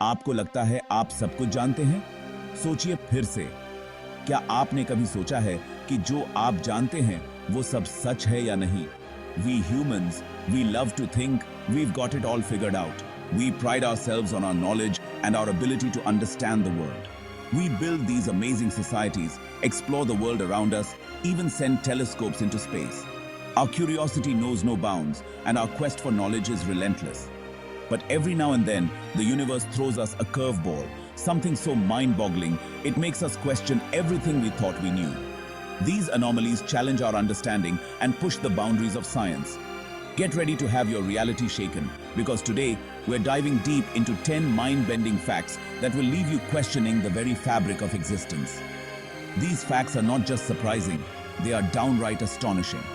आपको लगता है आप सब कुछ जानते हैं? सोचिए फिर से। क्या आपने कभी सोचा है कि जो आप जानते हैं वो सब सच है या नहीं? We humans, we love to think we've got it all figured out. We pride ourselves on our knowledge and our ability to understand the world. We build these amazing societies, explore the world around us, even send telescopes into space. Our curiosity knows no bounds, and our quest for knowledge is relentless. But every now and then, the universe throws us a curveball, something so mind-boggling, it makes us question everything we thought we knew. These anomalies challenge our understanding and push the boundaries of science. Get ready to have your reality shaken, because today we're diving deep into 10 mind-bending facts that will leave you questioning the very fabric of existence. These facts are not just surprising, they are downright astonishing.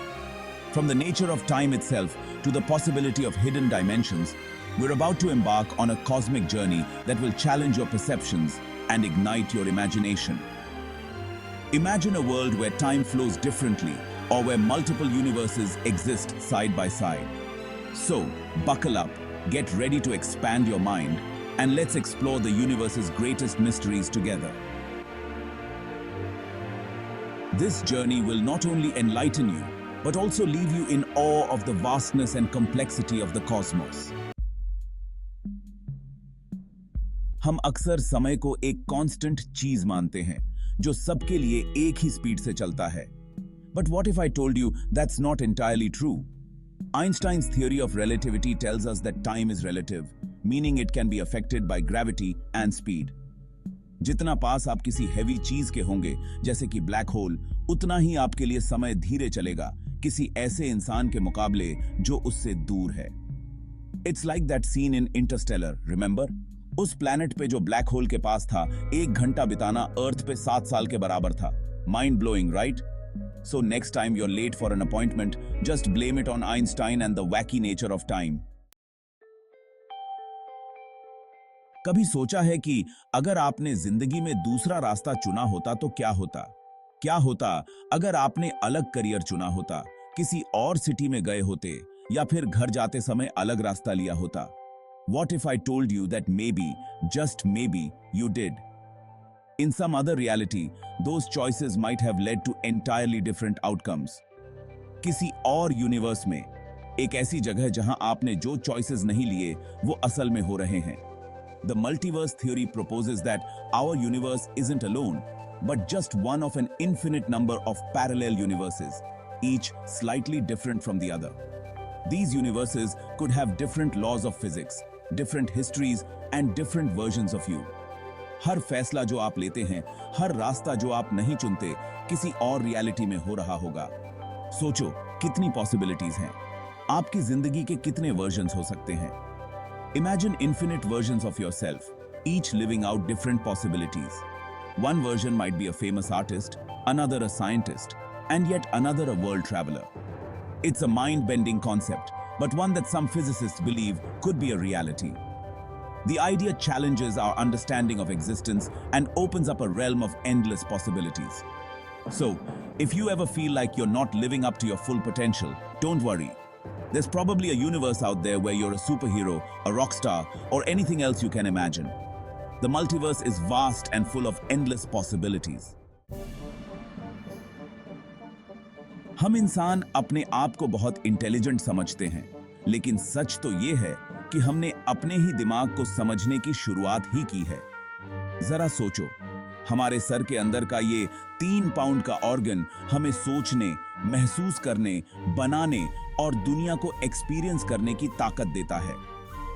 From the nature of time itself to the possibility of hidden dimensions, we're about to embark on a cosmic journey that will challenge your perceptions and ignite your imagination. Imagine a world where time flows differently, or where multiple universes exist side by side. So, buckle up, get ready to expand your mind, and let's explore the universe's greatest mysteries together. This journey will not only enlighten you, but also leave you in awe of the vastness and complexity of the cosmos. हम अक्सर समय को एक constant चीज मानते हैं जो सबके लिए एक ही स्पीड से चलता है. But what if I told you that's not entirely true? Einstein's theory of relativity tells us that time is relative, meaning it can be affected by gravity and speed. जितना पास आप किसी हेवी चीज के होंगे, जैसे कि ब्लैक होल, उतना ही आपके लिए समय धीरे चलेगा किसी ऐसे इंसान के मुकाबले जो उससे दूर है. It's like that scene in Interstellar, remember? उस प्लैनेट पे जो ब्लैक होल के पास था, 1 घंटा बिताना अर्थ पे 7 साल के बराबर था. Mind blowing, right? So next time you're late for an appointment, just blame it on Einstein and the wacky nature of time. कभी सोचा है कि अगर आपने जिंदगी में दूसरा रास्ता चुना होता तो क्या होता? क्या होता अगर आपने अलग करियर चुना होता, किसी और सिटी में गए होते, या फिर घर जाते समय अलग रास्ता लिया होता? What if I told you that maybe, just maybe, you did? In some other reality, those choices might have led to entirely different outcomes. किसी और यूनिवर्स में, एक ऐसी जगह जहां आपने जो चॉइसेस नहीं लिए, वो असल में हो रहे हैं. The multiverse theory proposes that our universe isn't alone, but just one of an infinite number of parallel universes, each slightly different from the other. These universes could have different laws of physics, different histories, and different versions of you. हर फैसला जो आप लेते हैं, हर रास्ता जो आप नहीं चुनते, किसी और रियलिटी में हो रहा होगा. सोचो कितनी पॉसिबिलिटीज हैं. आपकी जिंदगी के कितने वर्जन्स हो सकते हैं? Imagine infinite versions of yourself, each living out different possibilities. One version might be a famous artist, another a scientist, and yet another a world traveler. It's a mind-bending concept, but one that some physicists believe could be a reality. The idea challenges our understanding of existence and opens up a realm of endless possibilities. So, if you ever feel like you're not living up to your full potential, don't worry. There's probably a universe out there where you're a superhero, a rock star, or anything else you can imagine. The multiverse is vast and full of endless possibilities. हम इंसान अपने आप को बहुत intelligent समझते हैं, लेकिन सच तो ये है कि हमने अपने ही दिमाग को समझने की शुरुआत ही की है. जरा सोचो, हमारे सर के अंदर का ये 3 पाउंड का ऑर्गन हमें सोचने, महसूस करने, बनाने और दुनिया को एक्सपीरियंस करने की ताकत देता है.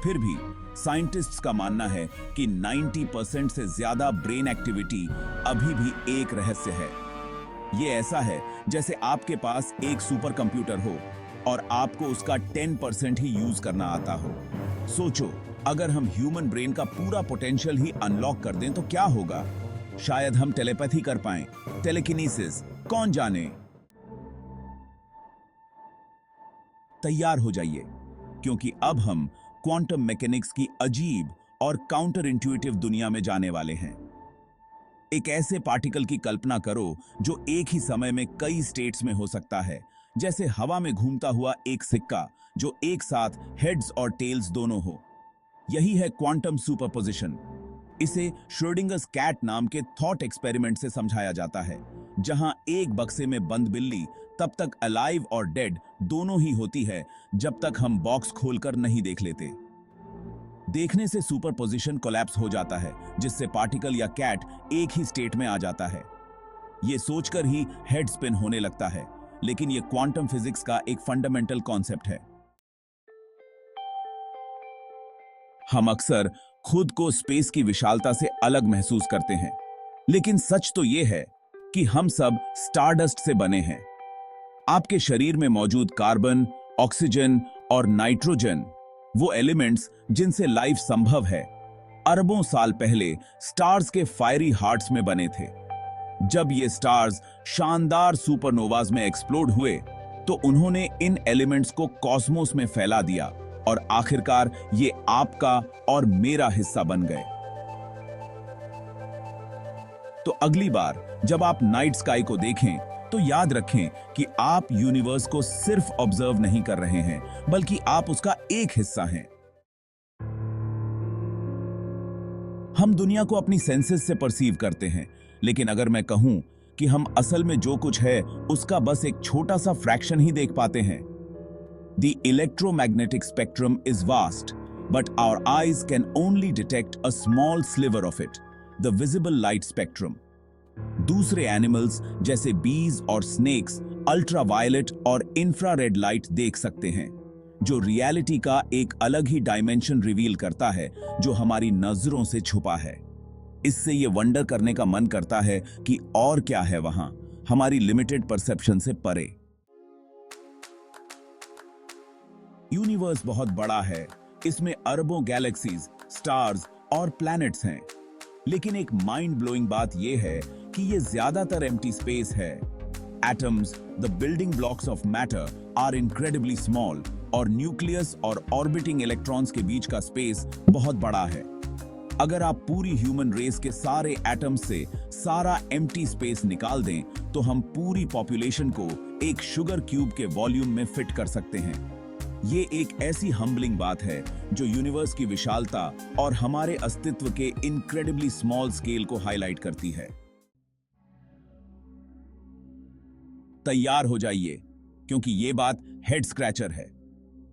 फिर भी साइंटिस्ट्स का मानना है कि 90% से ज्यादा ब्रेन एक्टिविटी अभी भी एक रहस्य है. ये ऐसा है जैसे आपके पास एक सुपर कंप्यूटर हो और आपको उसका 10% ही यूज करना आता हो. सोचो, अगर हम ह्यूमन ब्रेन का पूरा पोटेंशियल ही अनलॉक कर दें तो क्या होगा? शायद हम टेलीपैथी कर पाएं, टेलीकिनेसिस, कौन जाने. तैयार हो जाइए, क्योंकि अब हम क्वांटम मैकेनिक्स की अजीब और काउंटर इंट्यूटिव दुनिया में जाने वाले हैं. एक ऐसे पार्टिकल की कल्पना करो जो एक ही समय में कई स्टेट्स में हो सकता है, जैसे हवा में घूमता हुआ एक सिक्का जो एक साथ हेड्स और टेल्स दोनों हो. यही है क्वांटम सुपरपोजिशन। इसे श्रोडिंगर्स कैट नाम के थॉट एक्सपेरिमेंट से समझाया जाता है, जहां एक बक्से में बंद बिल्ली तब तक अलाइव और डेड दोनों ही होती है जब तक हम बॉक्स खोलकर नहीं देख लेते। देखने से सुपरपोजिशन कोलैप्स हो जाता है, जिससे पार्टिकल या कैट एक ही स्टेट में आ जाता है। यह सोचकर ही हेड स्पिन होने लगता है, लेकिन यह क्वांटम फिजिक्स का एक फंडामेंटल कॉन्सेप्ट है। हम अक्सर खुद को स्पेस की विशालता से अलग महसूस करते हैं, लेकिन सच तो यह है कि हम सब स्टारडस्ट से बने हैं। आपके शरीर में मौजूद कार्बन, ऑक्सीजन और नाइट्रोजन, वो एलिमेंट्स जिनसे लाइफ संभव है, अरबों साल पहले स्टार्स के फायरी हार्ट्स में बने थे। जब ये स्टार्स शानदार सुपरनोवाज में एक्सप्लोड हुए, तो उन्होंने इन एलिमेंट्स को कॉस्मोस में फैला दिया और आखिरकार ये आपका और मेरा हिस्सा बन गए। तो अगली बार जब आप नाइट स्काई को देखें, तो याद रखें कि आप यूनिवर्स को सिर्फ ऑब्जर्व नहीं कर रहे हैं, बल्कि आप उसका एक हिस्सा हैं। हम दुनिया को अपनी सेंसेस से परसीव करते हैं, लेकिन अगर मैं कहूं कि हम असल में जो कुछ है उसका बस एक छोटा सा फ्रैक्शन ही देख पाते हैं। The electromagnetic spectrum is vast, but our eyes can only detect a small sliver of it, the visible light spectrum. दूसरे एनिमल्स जैसे बीज और स्नेक्स अल्ट्रावायलेट और इंफ्रारेड लाइट देख सकते हैं, जो रियलिटी का एक अलग ही डायमेंशन रिवील करता है, जो हमारी नजरों से छुपा है। इससे ये वंडर करने का मन करता है कि और क्या है वहां, हमारी लिमिटेड परसेप्शन से परे। यूनिवर्स बहुत बड़ा है, इसमें अरबों गैलेक्सीज, स्टार्स और प्लैनेट्स हैं। लेकिन एक माइंड ब्लोइंग बात यह है कि यह ज्यादातर एम्प्टी स्पेस है। Atoms, the building blocks of matter, are incredibly small, और न्यूक्लियस और ऑर्बिटिंग इलेक्ट्रॉन्स के बीच का स्पेस बहुत बड़ा है। अगर आप पूरी ह्यूमन रेस के सारे एटम्स से सारा एम्प्टी स्पेस निकाल दें, तो हम पूरी पॉपुलेशन को एक शुगर क्यूब के वॉल्यूम में फिट कर सकते हैं। ये एक ऐसी हम्बलिंग बात है जो यूनिवर्स की विशालता और हमारे अस्तित्व के इनक्रेडिबली स्मॉल स्केल को हाईलाइट करती है। तैयार हो जाइए, क्योंकि ये बात हेड स्क्रैचर है।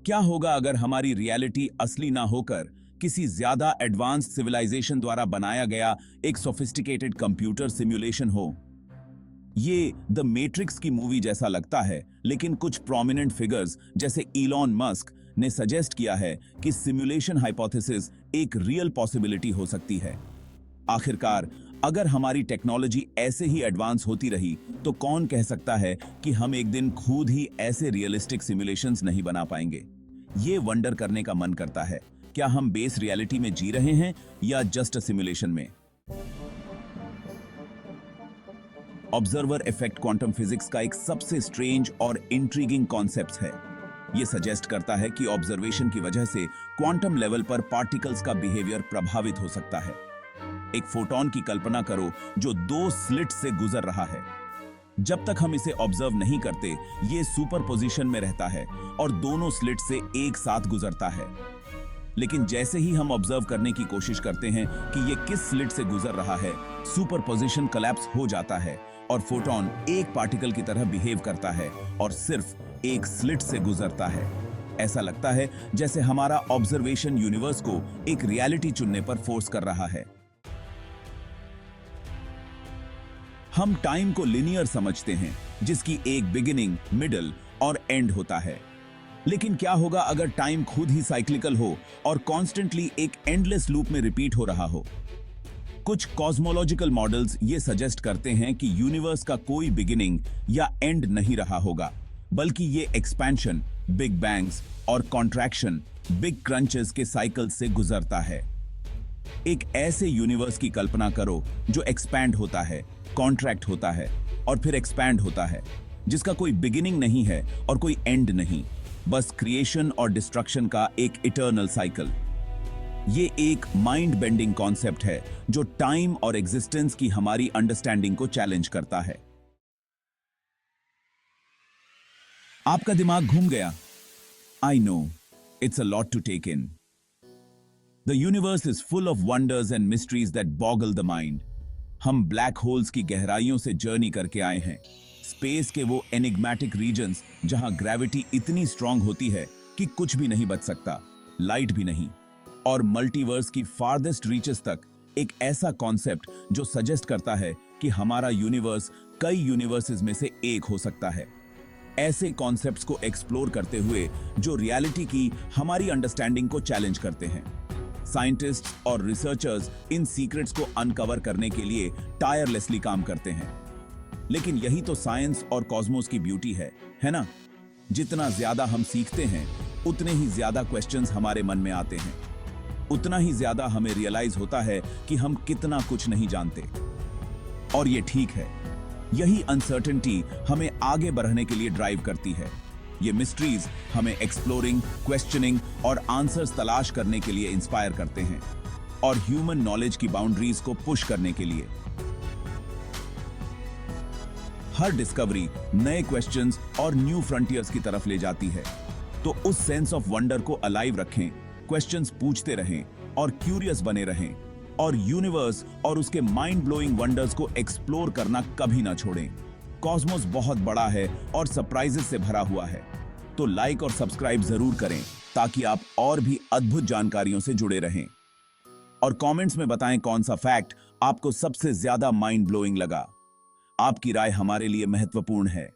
क्या होगा अगर हमारी रियलिटी असली ना होकर किसी ज्यादा एडवांस्ड सिविलाइजेशन द्वारा बनाया गया एक सोफिस्टिकेटेड कंप्यूटर सिमुलेशन हो? ये द मैट्रिक्स की मूवी जैसा लगता है, लेकिन कुछ प्रोमिनेंट फिगर्स जैसे इलॉन मस्क ने सजेस्ट किया है कि सिमुलेशन हाइपोथेसिस एक रियल पॉसिबिलिटी हो सकती है। आखिरकार, अगर हमारी टेक्नोलॉजी ऐसे ही एडवांस होती रही, तो कौन कह सकता है कि हम एक दिन खुद ही ऐसे रियलिस्टिक सिमुलेशंस नहीं बना पाएंगे? ये वंडर करने का मन करता है, क्या हम बेस रियलिटी में जी रहे हैं या जस्ट अ सिमुलेशन में? ऑब्जर्वर इफेक्ट क्वांटम फिजिक्स का एक सबसे स्ट्रेंज और इंट्रीगिंग कॉन्सेप्ट है। यह सजेस्ट करता है कि ऑब्जर्वेशन की वजह से क्वांटम लेवल पर पार्टिकल्स का बिहेवियर प्रभावित हो सकता है। एक फोटॉन की कल्पना करो जो दो स्लिट से गुजर रहा है। जब तक हम इसे ऑब्जर्व नहीं करते, यह सुपरपोजिशन में रहता है और दोनों स्लिट से एक साथ गुजरता है। लेकिन जैसे ही हम ऑब्जर्व करने की कोशिश करते हैं कि यह किस स्लिट से गुजर रहा है, सुपरपोजिशन कोलैप्स हो जाता है और फोटॉन एक पार्टिकल की तरह बिहेव करता है और सिर्फ एक स्लिट से गुजरता है। ऐसा लगता है जैसे हमारा ऑब्जर्वेशन यूनिवर्स को एक रियलिटी चुनने पर फोर्स कर रहा है। हम टाइम को लिनियर समझते हैं, जिसकी एक बिगिनिंग, मिडल और एंड होता है। लेकिन क्या होगा अगर टाइम खुद ही साइक्लिकल हो और कॉन्स्टेंटली एक एंडलेस लूप में रिपीट हो रहा हो? कुछ कॉस्मोलॉजिकल मॉडल्स ये सजेस्ट करते हैं कि यूनिवर्स का कोई बिगिनिंग या एंड नहीं रहा होगा, बल्कि ये एक्सपेंशन, बिग बैंग्स और कॉन्ट्रैक्शन, बिग क्रंचेस के साइकिल से गुजरता है। एक ऐसे यूनिवर्स की कल्पना करो जो एक्सपैंड होता है, कॉन्ट्रैक्ट होता है और फिर एक्सपैंड होता है, जिसका कोई बिगिनिंग नहीं है और कोई एंड नहीं, बस क्रिएशन और डिस्ट्रक्शन का एक इटर्नल साइकिल। ये एक माइंड बेंडिंग कॉन्सेप्ट है जो टाइम और एग्जिस्टेंस की हमारी अंडरस्टैंडिंग को चैलेंज करता है। आपका दिमाग घूम गया? I know, it's a lot to take in. The universe is full of wonders and mysteries that boggle the mind. हम ब्लैक होल्स की गहराइयों से जर्नी करके आए हैं, स्पेस के वो एनिग्मेटिक रीजन्स जहां ग्रेविटी इतनी स्ट्रांग होती है कि कुछ भी नहीं बच सकता, लाइट भी नहीं। और मल्टीवर्स की फार्देस्ट रीचेस तक एक ऐसा कॉन्सेप्ट जो सजेस्ट करता है कि हमारा यूनिवर्स कई यूनिवर्सेस में से एक हो सकता है। ऐसे कॉन्सेप्ट्स को एक्सप्लोर करते हुए जो रियलिटी की हमारी अंडरस्टैंडिंग को चैलेंज करते हैं। साइंटिस्ट्स और रिसर्चर्स इन सीक्रेट्स को अनकवर करने के लिए टायरलेसली काम करते हैं। लेकिन यही तो साइंस और कॉस्मोस की ब्यूटी है ना? जितना ज्यादा हम सीखते हैं उतने ही ज्यादा क्वेश्चंस हमारे मन में आते हैं, उतना ही ज्यादा हमें रियलाइज होता है कि हम कितना कुछ नहीं जानते। और ये ठीक है, यही अनसर्टेनिटी हमें आगे बढ़ने के लिए ड्राइव करती है। ये मिस्ट्रीज हमें एक्सप्लोरिंग, क्वेश्चनिंग और आंसर्स तलाश करने के लिए इंस्पायर करते हैं, और ह्यूमन नॉलेज की बाउंड्रीज को पुश करने के लिए। हर डिस्कवरी नए क्वेश्चंस और न्यू फ्रंटियर्स की तरफ ले जाती है। तो उस सेंस ऑफ वंडर को अलाइव रखें, क्वेश्चंस पूछते रहें और क्यूरियस बने रहें, और यूनिवर्स और उसके माइंड ब्लोइंग वंडर्स को एक्सप्लोर करना कभी ना छोड़ें। कॉस्मोस बहुत बड़ा है और सरप्राइजेस से भरा हुआ है, तो लाइक और सब्सक्राइब जरूर करें ताकि आप और भी अद्भुत जानकारियों से जुड़े रहें। और कमेंट्स में बताएं कौन सा फैक्ट आपको सबसे ज्यादा माइंड ब्लोइंग लगा। आपकी राय हमारे लिए महत्वपूर्ण है।